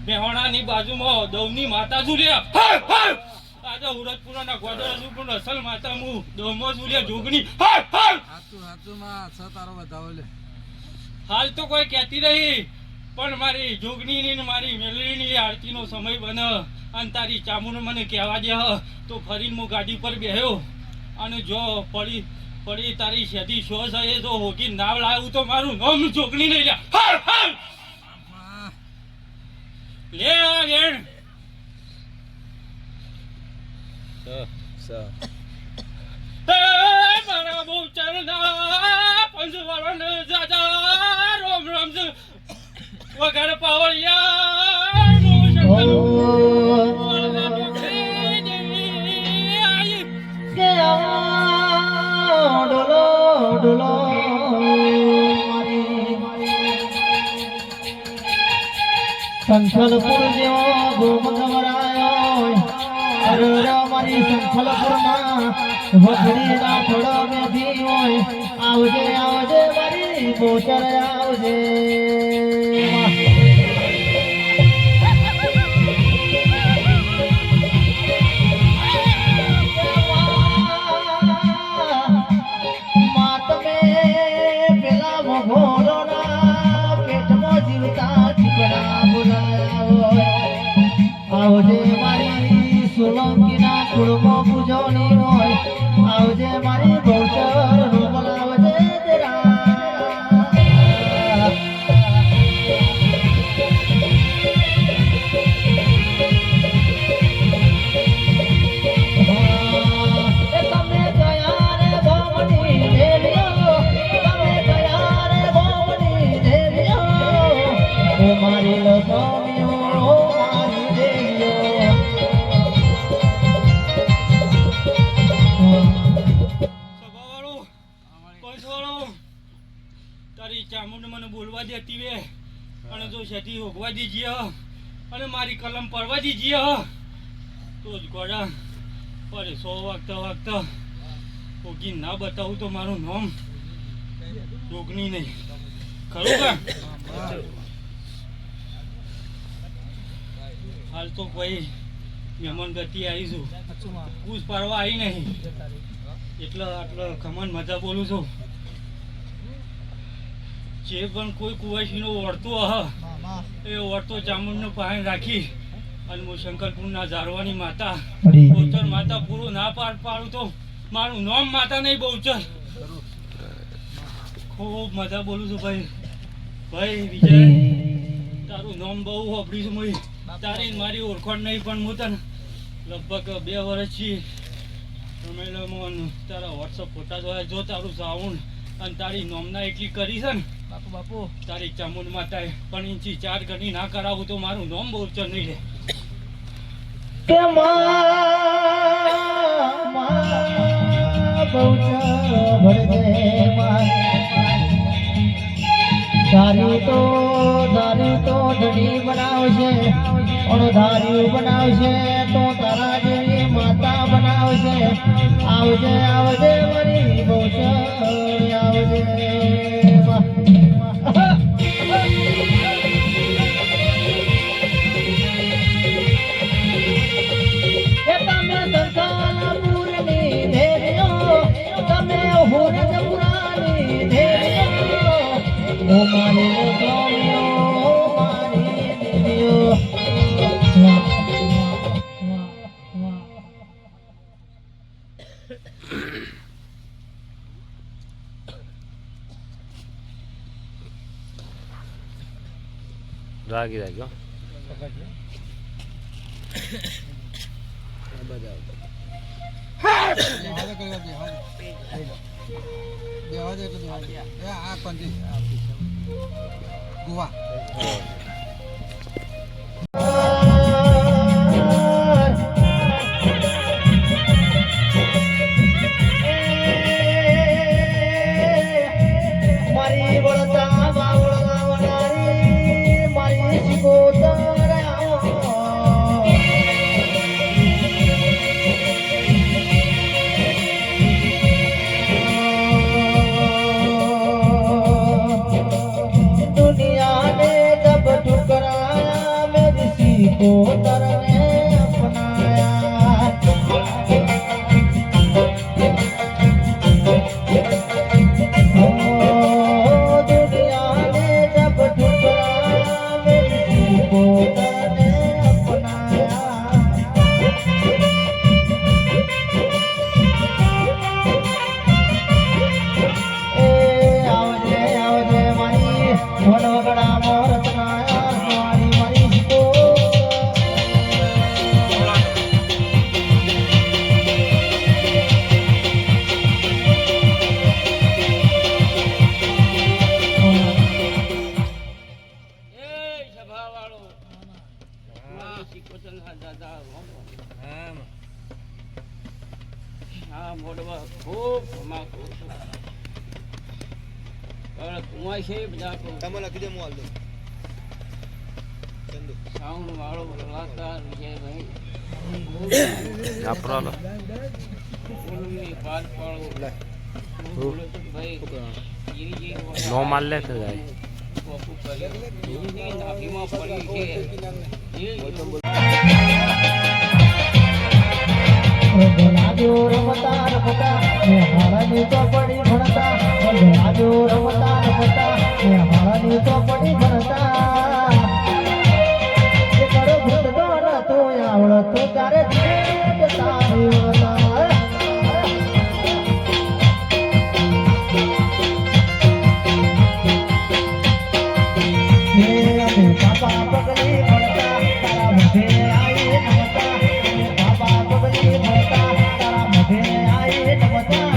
મેહોણાની બાજુમાં દવની માતા છું લે આજે હુરતપુરાના ગોદરા છું પણ અસલ માતા હું દવમાં છું લે જોગણી હાચું માં સ તારો બતાવો લે હાલ તો કોઈ કહેતી નહીં પણ મારી જોગણીની ને મારી મેલડીની આરતીનો સમય બને અને તારી ચામુંડ મને કહેવા દે તો ફરીને હું ગાડી પર બેહ્યો અને જો પડી તારી સદી શો છે તો હોકી નાવ લાવું તો મારું નામ જોગણી નહીં લે વેણ મારા બહુ ચરણા પંચવાળા જાજા રોમ રોમ વગર સંખલપુર જેવો ગોમ ગવરાયો અરે મારી સંખલપુરમાં વખડી ના થોડો બેઠી હોય આવજે આવજે મારી બોચર આવજે આવજે મારી સોલંકીના કુળમાં પૂજોની હોય આવજે મારી બહુચર બોલાવજે તેરા તમે ગયા રે ભવની દેવીઓ તમે ગયા રે ભવની દેવીઓ ઓ મારી લક્ષ્મીઓ ચામુંડ મને બોલવા દેતી વે અને જો સતી હોગવા દીજીએ અને મારી કલમ પડવા દીજીએ તો જ ગોડા પર 100 વાગતા હોગી ના બતાવું તો મારું નામ જોગણી નહીં ખરું કે હાલ તો કોઈ મહેમાન ગતિ આવી છું પૂછ પાડવા આવી નહીં એટલે આટલો ખમણ મજા બોલું છું જે પણ કોઈ કુવાસીનો ઓળતો એ ઓળતો ચામુંડનો પાણી રાખી અને હું શંકરપુરના ઝારવાની માતા બહુચર માતા પૂરું ના પાડું તો મારું નામ માતા નહીં બહુચર ખૂબ મજા બોલું છું ભાઈ વિજય તારું નામ બહુ વાપરીશું હું તારી મારી ઓળખાણ નહીં પણ હું તને લગભગ 2 વર્ષથી તારા વોટ્સઅપ ફોટા જોયા જો તારું સાઉન્ડ અને તારી નોમના એટલી કરી છે ને બાપુ તારી ચામુંડ માતાએ પણ ઇંચી 4 ગણી ના કરાવું તો મારું નામ બહુચર નહીં લે કે ધાર્યું તો ધણી બનાવશે અને ધાર્યું બનાવશે તો તારા જેવી માતા બનાવશે આવજે આવજે મારી બહુચર આવજે ઓ મારી ગોળીઓ મારી દેવીઓ વાહ, વાહ, વાહ. રાગી રાખ્યો ગોવા મારી વળતા બાવળ ગાવનારી મારી શિકોતર આવો. दुनिया ने जब ठुकराया मेरी सिकोतर ने अपनाया. ओ दुनिया ने जब ठुकराया मेरी सिकोतर ने अपनाया. ए आवजे आवजे मारी वनवगड़ा मोरतनाया मारी मारी को એ સભાવાળો મારી શીખોતરના દાદા હોમો. આ મોડવા ખૂબ ધમાકો છે. પણ કુંવાઈ છે બધા તમે લખી દે હું હાલ દઉં સાઉન્ડ વાળો કલાકાર વિજયભાઈ આપણો ફૂલની પાર પાડો ભાઈ નો માલ લે તો જાય કોકુ કર્યું એ નાભીમાં પડી છે એ રાજુ રમતા રમતા મેં હારાની ચોપડી ભણતા. રાજુ રમતા રમતા મેં હારાની ચોપડી ભણતા. એ કરો ભૂતતો નતો આવડતો ત્યારે જીત તારી વળતા. હે અમે બાપા પગલી ભણતા તારા મુખે આવી નમતા. અમે બાપા પગલી ભણતા તારા મુખે આવી નમતા.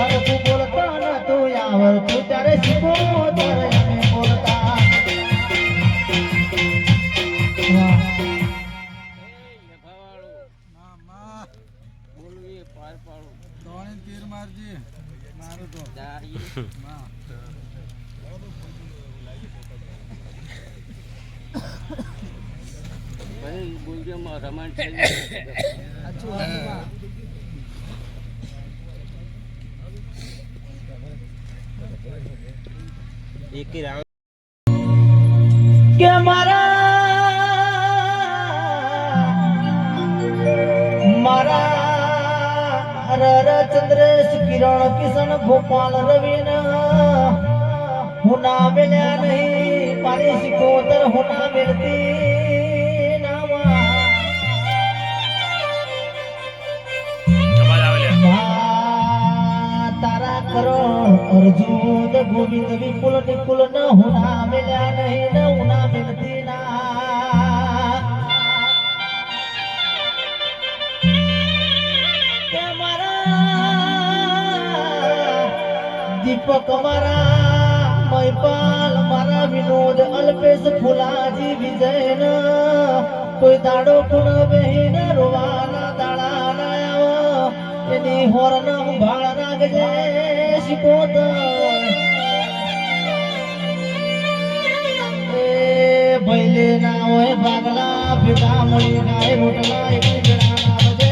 અરે તું બોલતો નતો આવડતું ત્યારે શીખો ત્યારે અમે બોલતા. વાહ. સભાવાળો મામા ફૂલની પાર પાડો દોણી તીર મારજી મારું તો દારી માં ભાઈ ગુંજમાં રમણ થઈ કે મારા ચંદ્રેશ કિરણ કિશન ગોપાલ રવિન હુના મિલ્યા નહીં મારી સિકોતર હુના મિલતી નાવા. તારા કરણ અર્જુન ગોવિંદ વિપુલ નિકુલ ન હુના મિલ્યા નહીં ન હુના મિલતી ના. કે મારા દીપક મારા મહિપાલ મારા વિનોદ અલ્પેશ ફુલાજી વિજયન કોઈ દાડો ગુણ બહેન રોવાના દાડા ના આવો. એની હોરણ ભાળ નાગજે શિકોતર. એ ભૈલે ના હોય ભાગલા ભેગા મળી ગાય રોટલા એક જણા આવજે.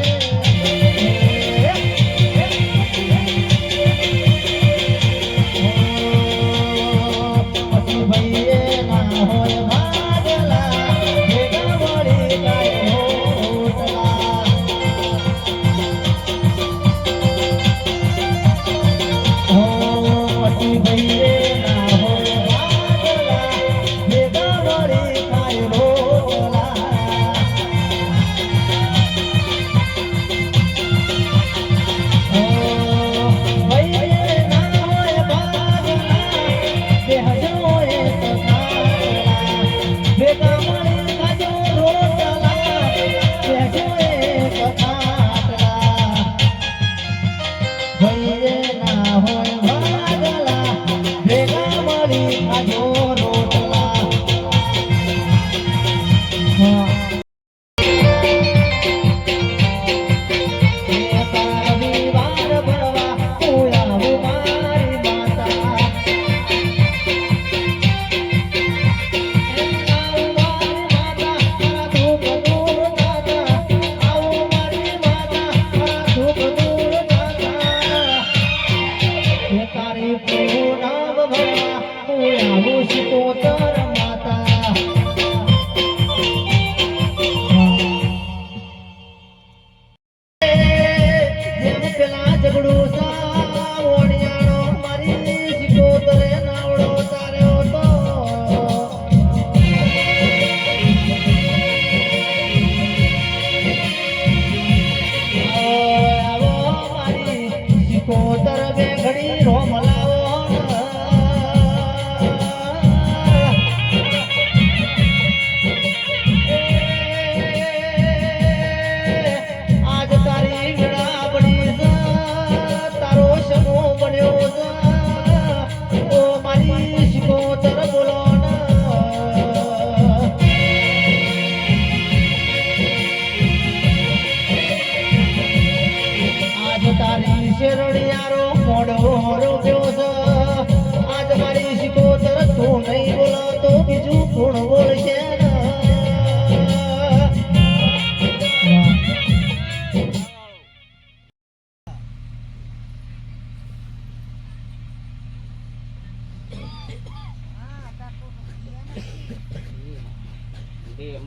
પછી ભૈલે ના હોય ભાગલા ભેગા મળી ગાય રોટલા. પછી ભૈલે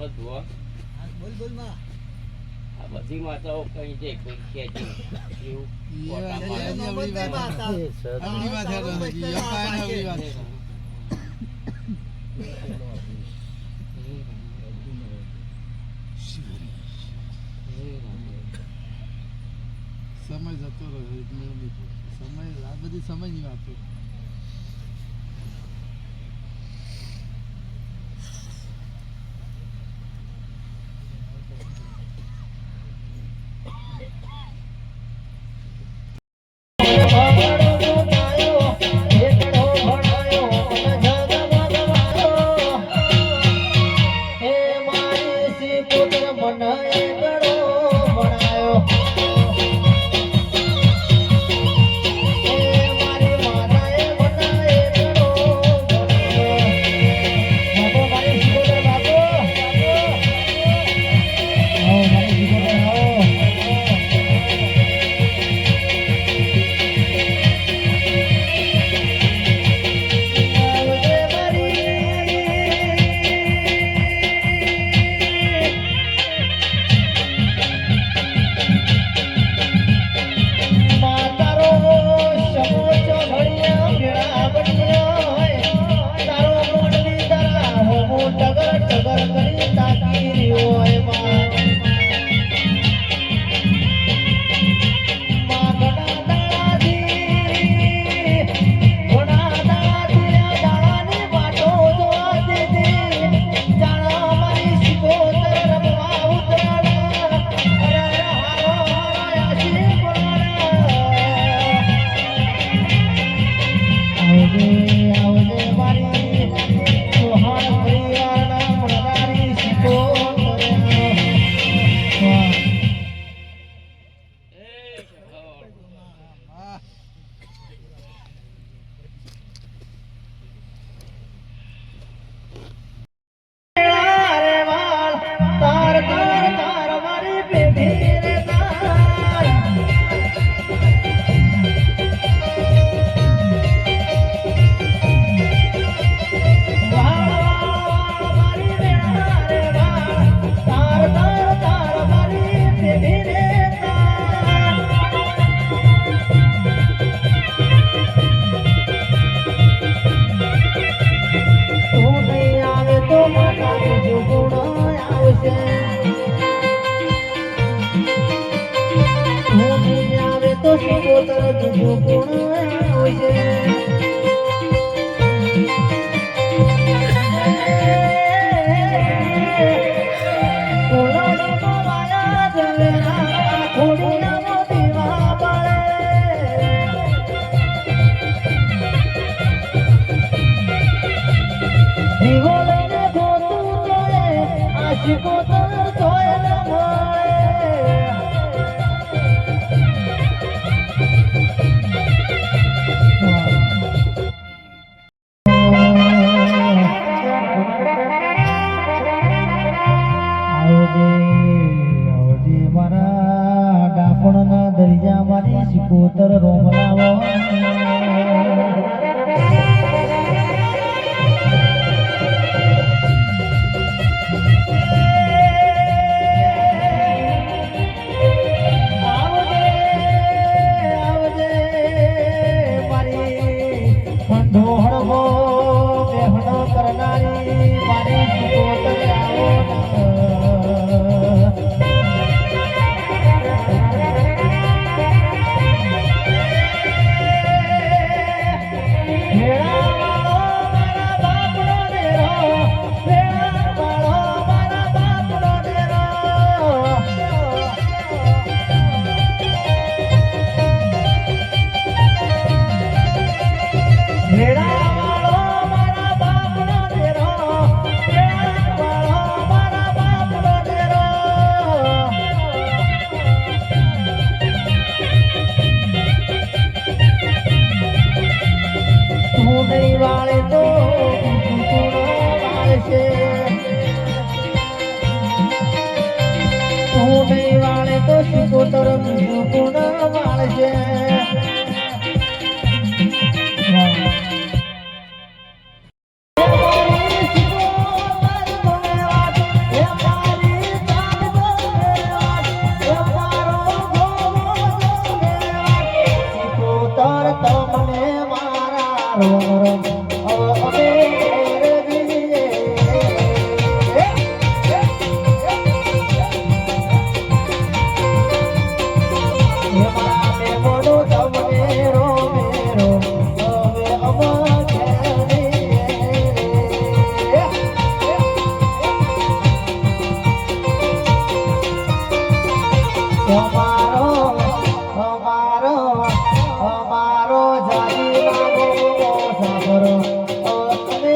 જુઓ બોલ બોલ માં આ બધી માતાઓ કઈ છે કોઈ ખેંચી એવું ફોટા શરીરમાં પાડે. બધી માતા. અવળી વાત છે તો હજી અપાય ને અવળી વાત છે. સમય જતો રહ્યો એટલે સમય આ બધી સમયની વાતો. સિકોતર રોમલાવો વાળે તો વાળે તો સિકોતર ગુણ વાળશે Yeah. રોમ રોમ હવે અમે રજીએ. હે મારા મેમોનો તમને રોમે રોમ હવે અમે અમારો જાજી લાગો સાગરો અમે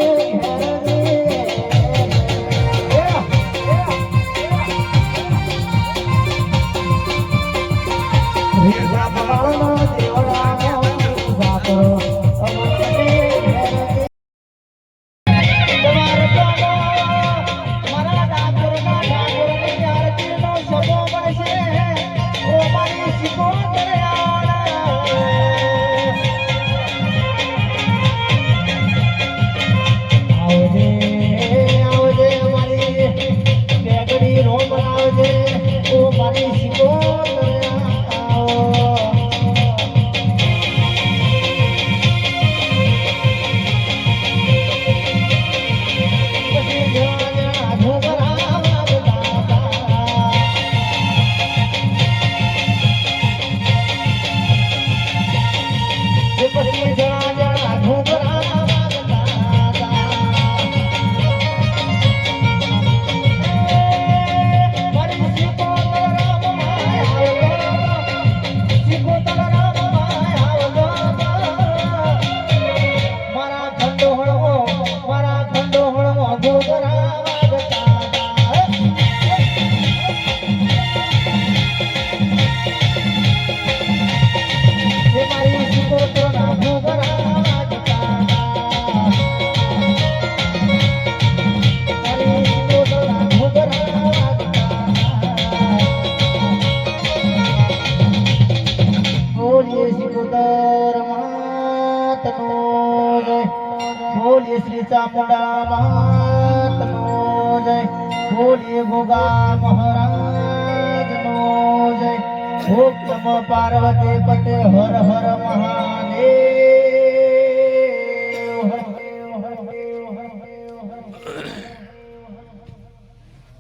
બોલીએ શ્રી ચામુંડા માતનો જય. બોલીએ ગોગા મહારાજનો જય. ઓમ નમઃ પાર્વતી પતે હર હર મહાદેવ.